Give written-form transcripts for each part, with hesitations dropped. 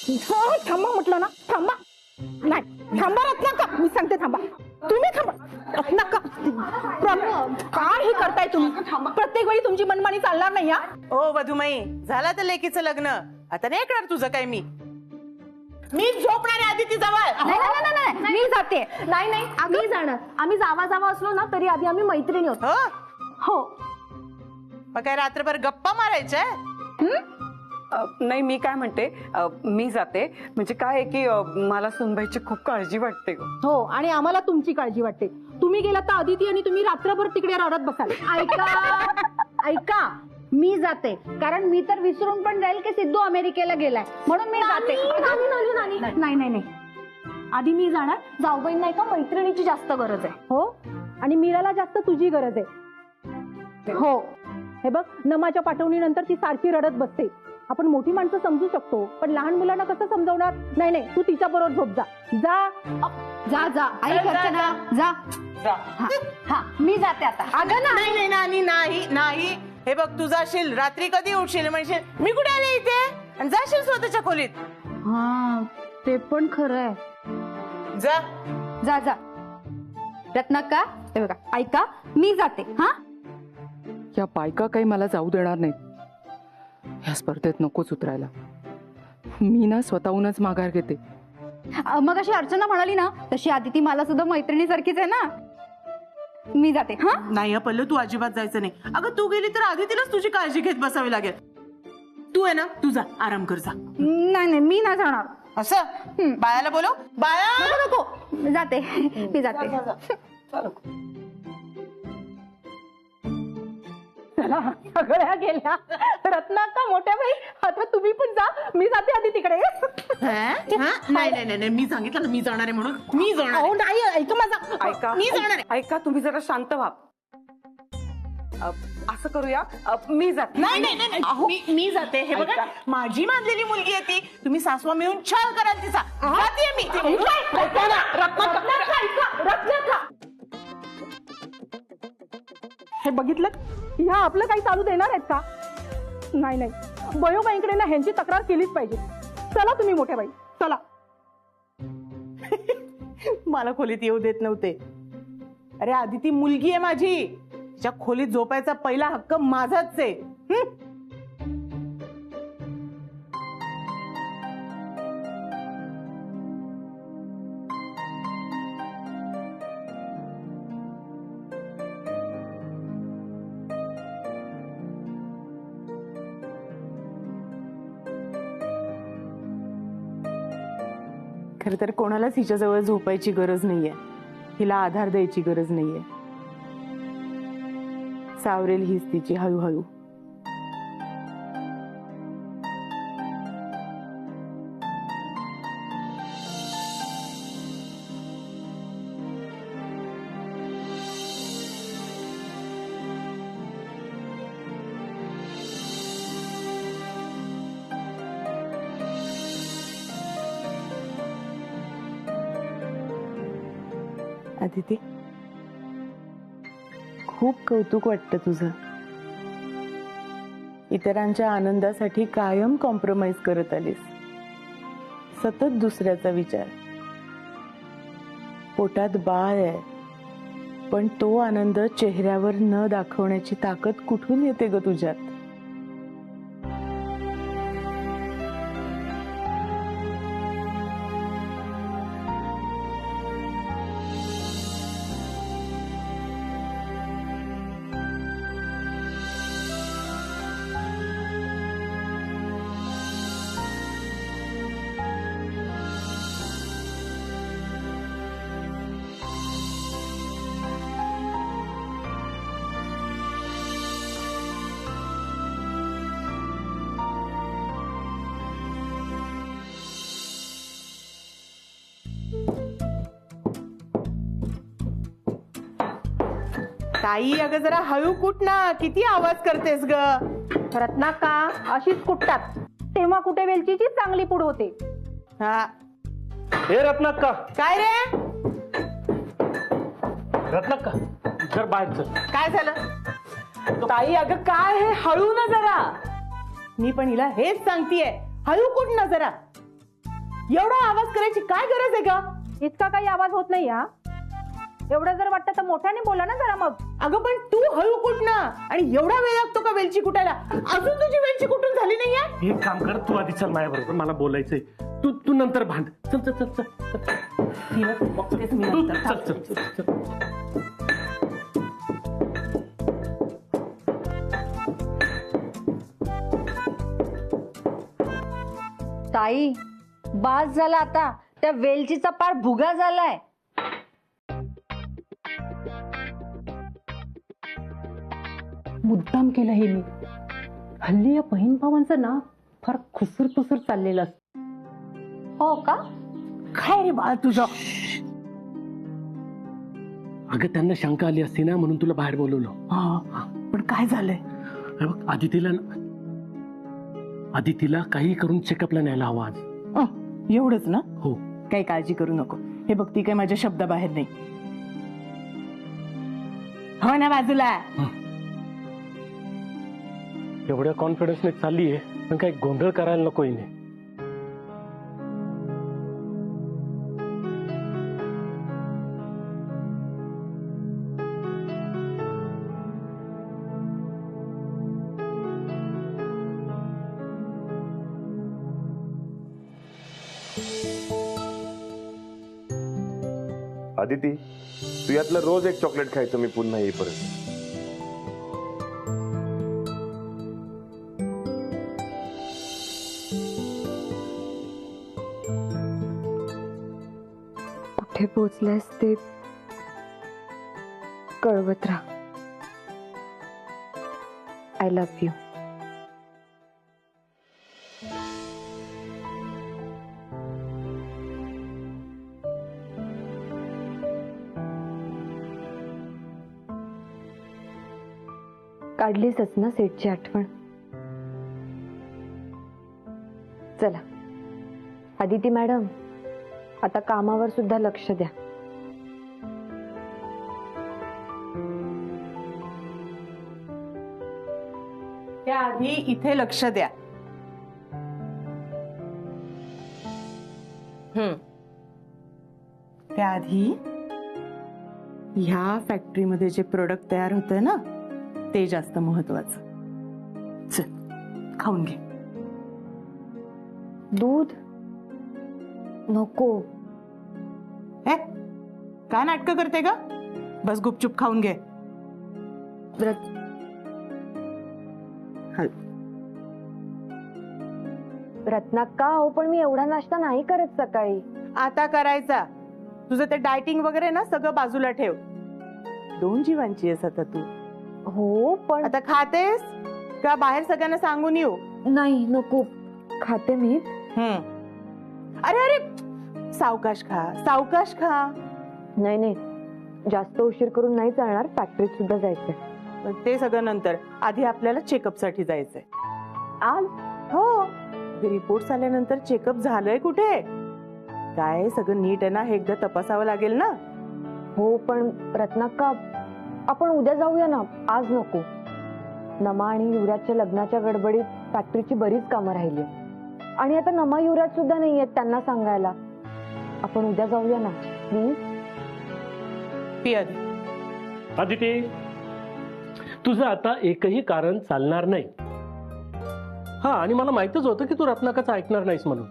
थांबा म्हटलं ना, थांबा. नाही थांबा रत्नाका, मी सांगते थांबा. तुम्ही थांबा रत्नाका. काय हे करताय तुम्ही? प्रत्येक वेळी तुमची मनमानी चालणार नाही. ओ वधुमाई, झाला तर लेकीचं लग्न, आता नाही करणार तुझं काय. मी झोपणार आहे आदिती जवळ. नाही मी जाते. नाही आम्ही जाणार. आम्ही जावा असलो ना तरी आधी आम्ही मैत्रिणी होतो. हो. मग काय रात्रभर गप्पा मारायच्या? नाही, मी काय म्हणते, मी जाते. म्हणजे काय आहे की मला सुनबाईची खूप काळजी वाटते. हो, आणि आम्हाला तुमची काळजी वाटते. तुम्ही गेलात तर आदिती आणि तुम्ही रात्रभर तिकडे रडत बसाल. ऐका मी जाते, कारण मी तर विसरून पण जाईल की सिद्धू अमेरिकेला गेलाय, म्हणून मी जाते. नाही आधी मी जाणार. जाऊबाई नाही का, मैत्रिणीची जास्त गरज आहे. हो, आणि मीराला जास्त तुझी गरज आहे. हो, हे बघ, नमाच्या पाठवणीनंतर ती सारखी रडत बसते. आपण मोठी माणसं समजू शकतो, पण लहान मुलांना कसं समजवणार? नाही तू तिच्या बरोबर झोप. जा आई अर्चना, जा. हा मी जाते आता. अगं नाही. हे बघ, तू जाशील रात्री कधी उठशील, म्हणशील मी कुठे आले इथे, आणि जाशील स्वतःच्या खोलीत. हा, ते पण खरं आहे. जा. रत्नाका, हे बघा, ऐका, मी जाते. हा, या बायका काही मला जाऊ देणार नाहीत. या स्पर्धेत नकोच उतरायला. मी ना स्वतःहूनच माघार घेते. मग अशी अर्चना म्हणाली ना, तशी आदिती मला सुद्धा मैत्रिणीसारखीच आहे ना. मी जाते. हा, नाही पल्लू, तू अजिबात जायचं नाही. अगं तू गेली तर आदितीलाच तुझी काळजी घेत बसावी लागेल. तू आहे ना, तू जा, आराम कर जा. नाही मी नाही जाणार. असं बाळाला बोलव. बाळा नको, मी जाते. चला, सगळ्या गेल्या. रत्नाका, मोठ्या बाई, आता तुम्ही पण जा. मी जाते आधी तिकडे. नाही, मी सांगितलं ना, मी जाणार आहे म्हणून. मी जाणार. नाही, ऐका माझा. मी जाणार आहे. ऐका, तुम्ही जरा शांत व्हा. असं करूया, मी जाते. नाही, मी जाते. हे बघा, माझी मानलेली मुलगी आहे ती. तुम्ही सासवा मिळून छळ कराल तिचा. जाते मी. रत्नाका, हे बघितलं, ह्या आपलं काही चालू देणार आहेत का? नाही बयोबाईंकडे ना ह्यांची तक्रार केलीच पाहिजे. चला तुम्ही मोठ्या बाई, चला. मला खोलीत येऊ देत नव्हते. अरे आदिती मुलगी आहे माझी, तिच्या खोलीत झोपायचा पहिला हक्क माझाच आहे. खर तर कोणालाच हिच्याजवळ झोपायची गरज नाहीये. हिला आधार द्यायची गरज नाहीये. सावरेल हीच तिची हळूहळू. अदिती, खूप कौतुक वाटतं तुझं. इतरांच्या आनंदासाठी कायम कॉम्प्रोमाइज करत आलीस. सतत दुसऱ्याचा विचार. पोटात बाळ आहे, पण तो आनंद चेहऱ्यावर न दाखवण्याची ताकद कुठून येते ग तुझ्यात? ताई, अगं जरा हळू कुठ ना, किती आवाज करतेस ग. रत्नाका, अशीच कुटतात तेव्हा कुठे वेलचीची चांगली पूड होते. हा, हे रत्नाक्का. काय रे? रत्नाक्का, जर बाहेर चल. काय झालं? ताई, अगं काय हे, हळू ना जरा. मी पण हिला हेच सांगतेय, हळू कुठ ना जरा. एवढा आवाज करायची काय गरज आहे का? इतका काही आवाज होत नाही हा. एवढं जर वाटतं तर मोठ्याने बोला ना जरा मग. अगं पण तू हळू कुठ ना, आणि एवढा वेळ लागतो का वेलची कुटायला? अजून तुझी वेलची कुठून झाली नाहीये? एक काम कर, तू आधी चल माझ्या बरोबर, मला बोलायचंय. तू तू नंतर भांड. चल चल चल चल तिला बघतेच मी तू नंतर. चल चल चल चल. ताई बास झाला आता. त्या वेलचीचा पार भुगा झालाय. मुद्दाम केलं हे मी. हल्ली या बहीण भावांचं ना फार खुसूर खुसूर चाललेलं असतं. हो का? काय रे बाळ तुझं? अगं त्यांना शंका आली असती ना, म्हणून तुला बाहेर बोलवलं. पण काय झालंय? हे बघ, आदितीला काही करून चेकअपला न्यायला हवा आज. एवढंच ना? हो. काही काळजी करू नको. हे बघ, ती काय माझ्या शब्दाबाहेर नाही. हो ना बाजूला. एवढ्या कॉन्फिडन्सने चालली आहे, पण काही गोंधळ करायला नको हिने. आदिती, तू यातलं रोज एक चॉकलेट खायचं मी पुन्हा येईपर्यंत. कुठे पोचलास ते कळवत राहा. I love you. काढलीसच ना सेटची आठवण. चला आदिती मॅडम, आता कामावर सुद्धा लक्ष द्या. त्याआधी इथे लक्ष द्या. त्याआधी ह्या फॅक्टरीमध्ये जे प्रोडक्ट तयार होतंय ना, ते जास्त महत्वाचं. चल खाऊन घे. दूध नको. हे काय नाटकं करते का? बस गुपचूप खाऊन घे. रत्नाक्का, हो पण मी एवढा नाश्ता नाही करत सकाळी. आता करायचा. तुझं ते डायटिंग वगैरे ना सगळं बाजूला ठेव. 2 जीवांची आहेस आता तू. हो पण आता खातेस का बाहेर सगळ्यांना सांगून येऊ? नाही, नको. खाते मी. अरे अरे, सावकाश खा, सावकाश खा. नाही नाही, जास्त उशीर करून नाही चालणार. फॅक्टरीत सुद्धा जायचंय. ते सगळं नंतर. आधी आपल्याला चेकअप साठी जायचंय आज. हो, रिपोर्ट आल्यानंतर चेकअप झालंय कुठे, काय सगळं नीट आहे ना हे एकदा तपासावं लागेल ना. हो पण रत्नाक्का, आपण उद्या जाऊया ना, आज नको. नमा आणि युवराजच्या लग्नाच्या गडबडीत फॅक्टरीची बरीच कामं राहिली, आणि आता नमा युवराज सुद्धा नाही आहेत त्यांना सांगायला. आपण उद्या जाऊया ना प्लीज. आदिती, तुझं आता एकही कारण चालणार नाही. हा, आणि मला माहितच होतं की तू रत्नाकाचं ऐकणार नाहीस म्हणून.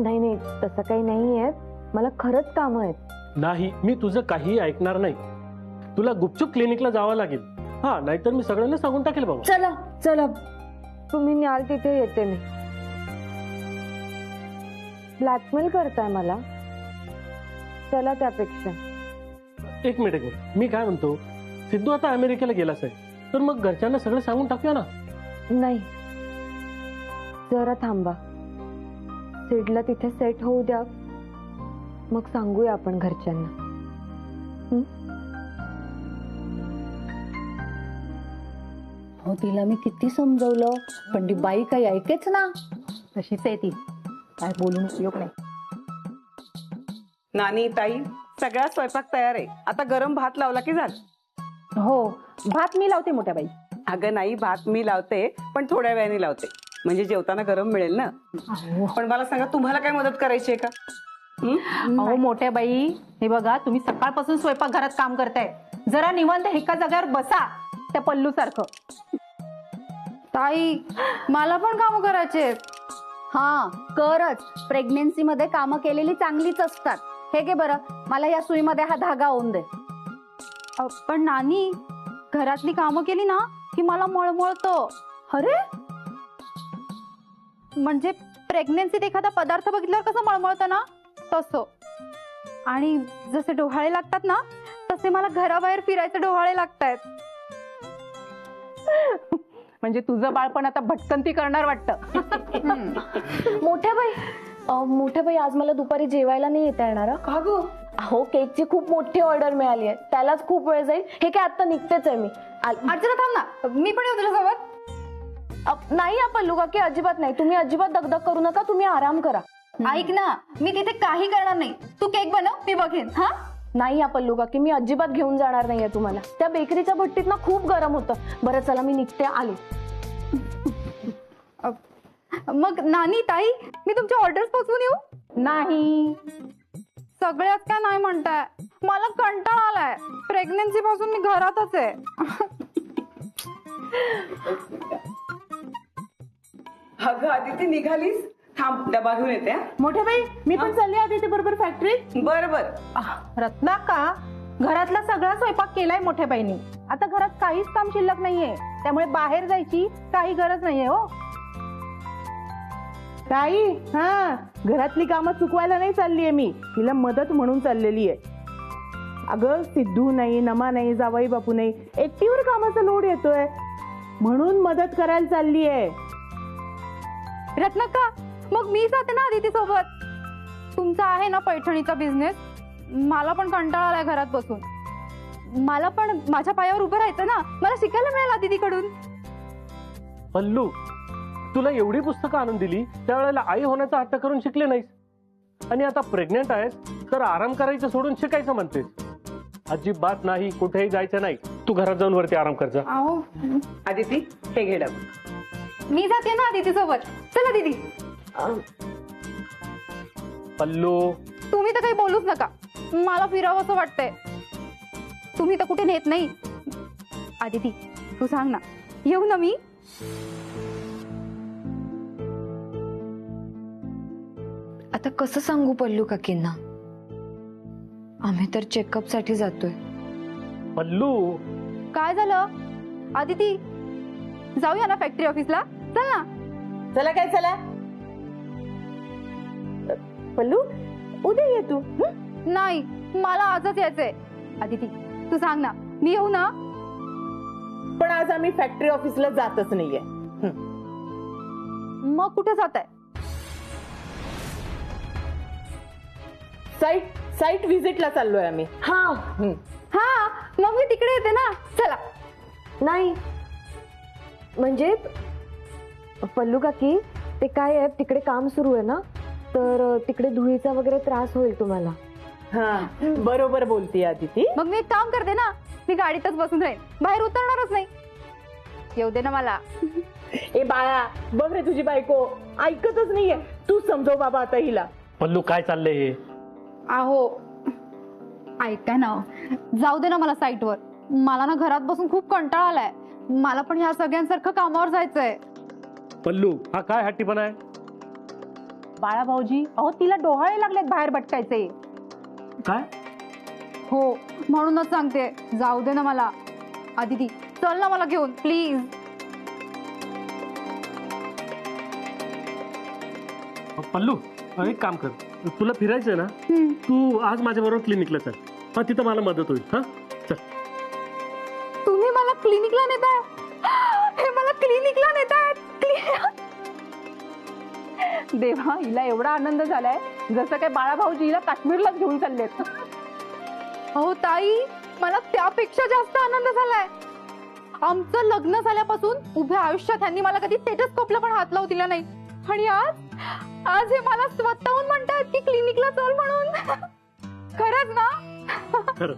नाही नाही, तसं काही नाहीये. मला खरंच कामं आहेत. नाही, मी तुझं काही ऐकणार नाही. तुला गुपचूप क्लिनिकला जावं लागेल. हा, नाहीतर मी सगळ्यांना सांगून टाकेल बाबा. चला चला, तुम्ही न्याल तिथे येते मी. ब्लॅकमेल करताय मला. चला त्यापेक्षा. एक मिनिट. मी काय म्हणतो, सिद्धू आता अमेरिकेला गेलाच आहे, तर मग घरच्यांना सगळं सांगून टाकूया ना. नाही, जरा थांबा. सिडला तिथे सेट होऊ द्या, मग सांगूया आपण घरच्यांना. हो, तिला मी किती समजवलं, पण ती बाई काही ऐकेच ना. तशीच आहे ती, काय बोलून उपयोग नाही. नानी, ताई, सगळा स्वयंपाक तयार आहे. आता गरम भात लावला की झालं. हो, भात मी लावते मोठ्या बाई. अगं नाही, भात मी लावते, पण थोड्या वेळाने लावते. म्हणजे जेवताना गरम मिळेल ना. पण मला सांगा, तुम्हाला काय मदत करायची आहे का? अहो मोठ्या बाई, हे बघा तुम्ही सकाळपासून स्वयंपाकघरात काम करताय, जरा निवांत एका जागेवर बसा त्या पल्लू सारखं. ताई मला पण काम करायचे. हा करच, प्रेग्नेन्सी मध्ये कामं केलेली चांगलीच असतात. हे घे बरं, मला या सुईमध्ये हा धागा होऊन दे. पण नानी, घरातली कामं केली ना की मला मळमळतं. अरे म्हणजे प्रेग्नेन्सीत एखादा पदार्थ बघितल्यावर कसं मळमळतं ना, तसं. आणि जसे डोहाळे लागतात ना, तसे मला घराबाहेर फिरायचे डोहाळे लागतायत. म्हणजे तुझं बाळपण आता भटकंती करणार वाटतं. मोठ्या बाई आज मला दुपारी जेवायला नाही येता येणार. का गो? अहो केकची खूप मोठी ऑर्डर मिळाली आहे, त्यालाच खूप वेळ जाईल. हे काय आता निघतेच आहे मी. अर्चना थांब ना, मी पण येऊ तुझ्यासोबत. नाही पल्लू काकी, अजिबात नाही. तुम्ही अजिबात दगदग करू नका, तुम्ही आराम करा. ऐक ना, मी तिथे काही करणार नाही. तू केक बनव, मी बघेन. हा नाही पल्लू काकी, मी अजिबात घेऊन जाणार नाहीये तुम्हाला. त्या बेकरीच्या भट्टीत ना खूप गरम होतं. बरं चला, मी निघते, आले. मग नानी ताई, मी तुमच्या ऑर्डर्स पोचवून येऊ? नाही, सगळ्यात काय नाही म्हणताय. मला कंटाळा आलाय. प्रेग्नन्सी पासून मी घरातच आहे. अगं आदिती, निघालीस? थांब, डबा घेऊन येते. मोठ्या बाई, मी पण चालली आदिती बरोबर फॅक्टरीत. बर बर. रत्ना का, घरातला सगळा स्वयंपाक केलाय मोठ्या बाईनी. आता घरात काहीच काम शिल्लक नाहीये, त्यामुळे बाहेर जायची काही गरज नाहीये. हो ताई, हा घरातली कामं चुकवायला नाही चाललीये मी, तिला मदत म्हणून चाललेली आहे. अगं सिद्धू नाही, नमा नाही, जावाई बापू नाही, एकटीवर कामाचा लोड येतोय म्हणून मदत करायला चालली आहे. रत्नक्का, मग मी जाते ना आदिती सोबत. तुमचा आहे ना पैठणीचा बिझनेस, मला पण कंटाळा आलाय घरात बसून. मला पण माझ्या पायावर उभं राहायचं ना, मला शिकायला मिळेल आदितीकडून. पल्लू, तुला एवढी पुस्तकं आणून दिली, त्यावेळेला आई होण्याचा हट्ट करून शिकले नाहीस, आणि आता प्रेग्नेंट आहेस तर आराम करायचं सोडून शिकायचं म्हणतेस. अजिबात नाही, कुठेही जायचं नाही. तू घरात जाऊन वरती आराम कर जा. अहो, आदिती, हे घे डबा. मी जाते ना आदिती सोबत. चला दीदी. पल्लू, तुम्ही तर काही बोलूच नका, मला फिरावं असं वाटतंय. तुम्ही तर कुठे नेत नाही. आदिती, तू सांग ना, येऊ ना मी? आता कसं सांगू पल्लू काकींना? आम्ही तर चेकअप साठी जातोय. पल्लू, काय झालं? आदिती, जाऊया ना फॅक्टरी ऑफिसला. चल ना. चला काय चला. पल्लू, उद्या ये तू. नाही, मला आजच यायचंय. आदिती, तू सांग ना, मी येऊ ना? पण आज आम्ही फॅक्टरी ऑफिसला जातच नाहीये. मग कुठे जात आहे? साईट व्हिजिटला चाललोय आम्ही. हा, मग मी तिकडे येते ना. चला. नाही म्हणजे पल्लू काकी, ते काय आहे, तिकडे काम सुरू आहे ना, तर तिकडे धुळीचा वगैरे त्रास होईल तुम्हाला. हा, बरोबर बोलतीये आदिती. मग मी एक काम करते ना, मी गाडीतच बसून राहीन, बाहेर उतरणारच नाही. येऊ दे ना मला. ए बाळा, बघ रे तुझी बायको ऐकतच नाहीये. तू समजव बाबा आता हिला. पल्लू, काय चाललंय हे? अहो ऐका ना, जाऊ दे ना मला साईटवर. मला ना घरात बसून खूप कंटाळा आलाय. मला पण ह्या सगळ्यांसारखं कामावर जायचंय. पल्लू, हा काय हट्टीपणा आहे? बाळा भाऊजी, अहो तिला डोहाळे लागलेत बाहेर भटकायचे. काय? हो, म्हणूनच सांगते, जाऊ दे ना मला. आदिती, चल ना मला घेऊन प्लीज. पल्लू, एक काम कर, तुला फिरायचंय ना, तू आज माझ्या बरोबर क्लिनिकला चल. हा, तिथं मला मदत होईल. हा, चल. तुम्ही मला क्लिनिकला नेताय? हे मला क्लिनिकला नेताय? देवा, हिला एवढा आनंद झालाय जसं काय बाळा भाऊजी हिला काश्मीरलाच घेऊन चाललेत. हो ताई, मला त्यापेक्षा जास्त आनंद झालाय. आमचं लग्न झाल्यापासून उभ्या आयुष्यात त्यांनी मला कधी स्टेटस्कोपला पण हात लावू दिला नाही, आणि आज हे मला स्वतःहून म्हणतात की क्लिनिकला चल म्हणून. खरंच ना? खरं.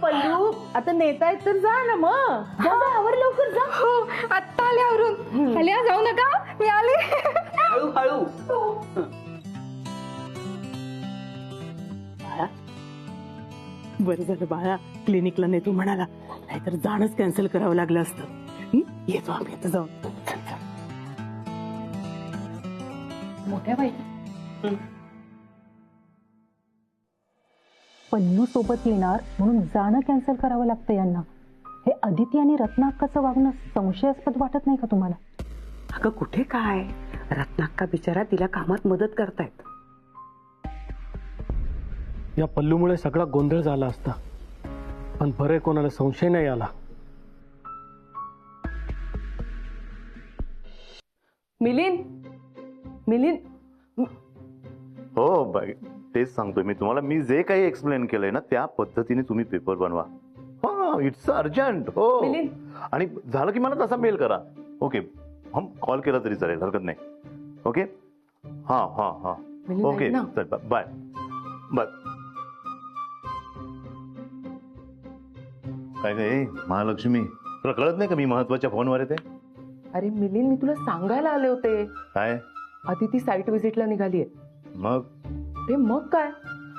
पल्लू आता नेतायत तर जा ना मग आवर लवकर जा. हो आत्ता आले आवरून. आल्या जाऊ नका मी आले. हळूहळू. बरं झालं बाळा क्लिनिकला नेतो म्हणाला, नाहीतर जाणंच कॅन्सल करावं लागलं असतं. येतो आम्ही आता जाऊन. मोठ्या बाई पल्लू सोबत येणार म्हणून जाणं कॅन्सल करावं लागतं यांना. हे अदिती आणि रत्नाक्काचं वागणं संशयास्पद वाटत नाही का तुम्हाला? अगं कुठे काय, रत्नाक्का बिचारा तिला कामात मदत करतायत. या पल्लूमुळे सगळा गोंधळ झाला असता, पण बरे कोणाला संशय नाही आला. मिलिंद हो बाई, तेच सांगतोय मी तुम्हाला. मी जे काही एक्सप्लेन केलंय ना त्या पद्धतीने तुम्ही पेपर बनवा. हा इट्स अर्जंट. हो मिलिंद. आणि झालं की मला तसा मेल करा. ओके, हम कॉल केला तरी चालेल, हरकत नाही. ओके हा हा हा मिलिंद, ओके ऐक ना. चल बाय बाय. काय काय महालक्ष्मी, तुला कळत नाही का मी महत्वाच्या फोनवर येते? अरे मिलिंद, मी तुला सांगायला आले होते. काय अदिती साईट व्हिजिटला निघालीये. मग? ते मग काय,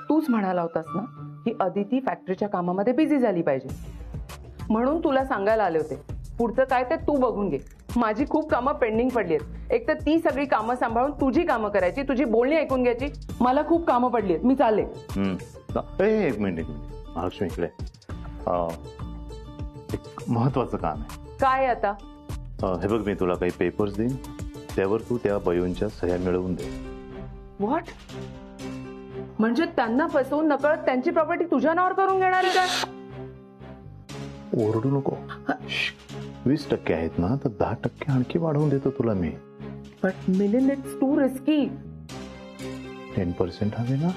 तूच म्हणाला होतास ना की अदिती फॅक्टरीच्या कामामध्ये बिझी झाली पाहिजे, म्हणून तुला सांगायला आले होते. पुढचं काय ते तू बघून घे. माझी खूप कामं पेंडिंग पडली आहेत. एक तर ती सगळी कामं सांभाळून तुझी कामं करायची, तुझी बोलणी ऐकून घ्यायची. मला खूप कामं पडली आहेत, मी चालले. एक मिनिट महालक्ष्मी, इकडे एक महत्वाचं काम आहे. काय आता? हे बघ, मी तुला काही पेपर्स देईन, त्यावर तू त्या बयूंच्या सह्या मिळवून दे. व्हॉट? म्हणजे त्यांना फसवून नकळत त्यांची प्रॉपर्टी तुझ्या नावावर करून घेणार आहे का? ओरडू नको. 20% आहेत ना, तर 10% आणखी वाढवून देतो तुला मी. But Milind, it's too risky. 10% हवे ना?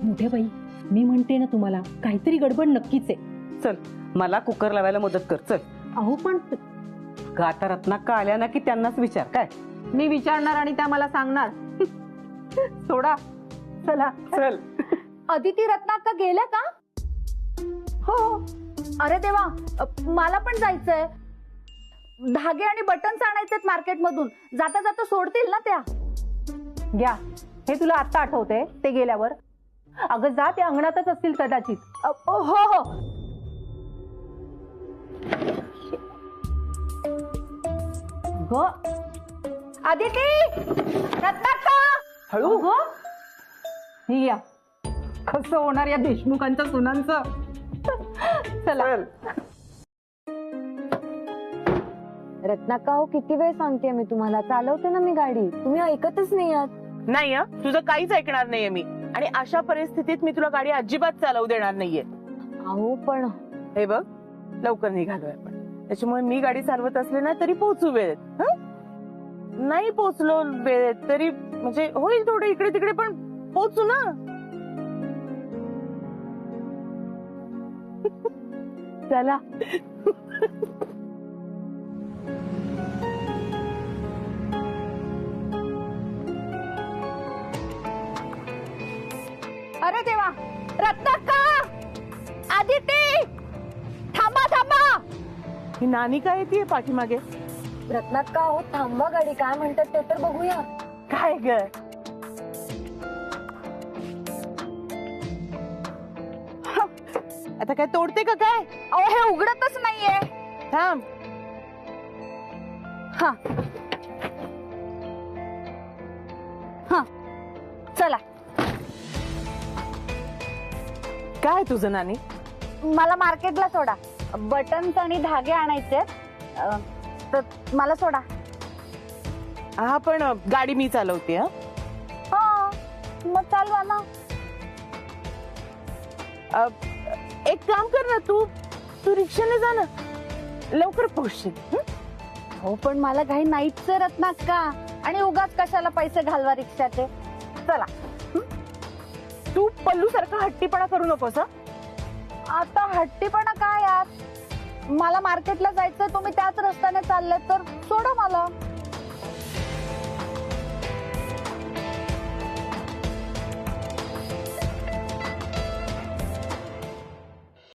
मोठ्या बाई मी म्हणते ना तुम्हाला, काहीतरी गडबड नक्कीच आहे. चल मला कुकर लावायला मदत कर. चल. अहो पण आता रत्नाक्का आल्या ना की त्यांनाच विचार. काय मी विचारणार आणि त्या मला सांगणार. सोडा, चला. चल. अदिती रत्नाक्का गेल्या का? हो. अरे देवा, मला पण जायचंय. धागे आणि बटन्स आणायचेत मार्केटमधून. जाता जाता सोडतील ना त्या. घ्या, हे तुला आता आठवते ते गेल्यावर. अगं जा, ते अंगणातच असतील कदाचित. हो हो. ग अदिती, रत्नाक्का, हळू ग. ही या, कसं होणार या देशमुखांच्या सुनांचं. चला. रत्नाक्का हो, किती वेळ सांगते मी तुम्हाला, चालवते ना मी गाडी, तुम्ही ऐकतच नाही आहात. नाही तुझं काहीच ऐकणार नाहीये मी, आणि अशा परिस्थितीत मी तुला गाडी अजिबात चालवू देणार नाहीये. अहो पण हे बघ, लवकर निघालोय आपण, त्याच्यामुळे मी गाडी चालवत असले ना तरी पोहोचू वेळेत. नाही पोहोचलो वेळेत तरी म्हणजे होईल थोडं इकडे तिकडे, पण पोहोचू ना. चला. अरे देवा, रत्नाक्का, आदिती, थांबा थांबा. ही नानी काय येते पाठीमागे? रत्नाक्का हो, थांबवा गाडी, काय म्हणतात ते तर बघूया. काय ग? आता काय तोडते का काय? अहो हे उघडतच नाहीये. थांब. हा हा, चला. काय तुझं नानी? मला मार्केटला सोडा. बटन्स आणि धागे आणायचे, तर मला सोडा. हा पण गाडी मी चालवते. हा मग चालवा ना. एक काम कर ना, तू रिक्षाने जा ना, लवकर पोहोचशील. हो पण मला काही नाहीच रत्नाक्का, आणि उगाच कशाला पैसे घालवा रिक्षाचे. चला. तू पल्लू सारखा हट्टीपणा करू नकोस. आता हट्टीपणा काय यार, मला मार्केटला जायचंय, तुम्ही त्याच रस्त्याने चालले तर सोडा मला.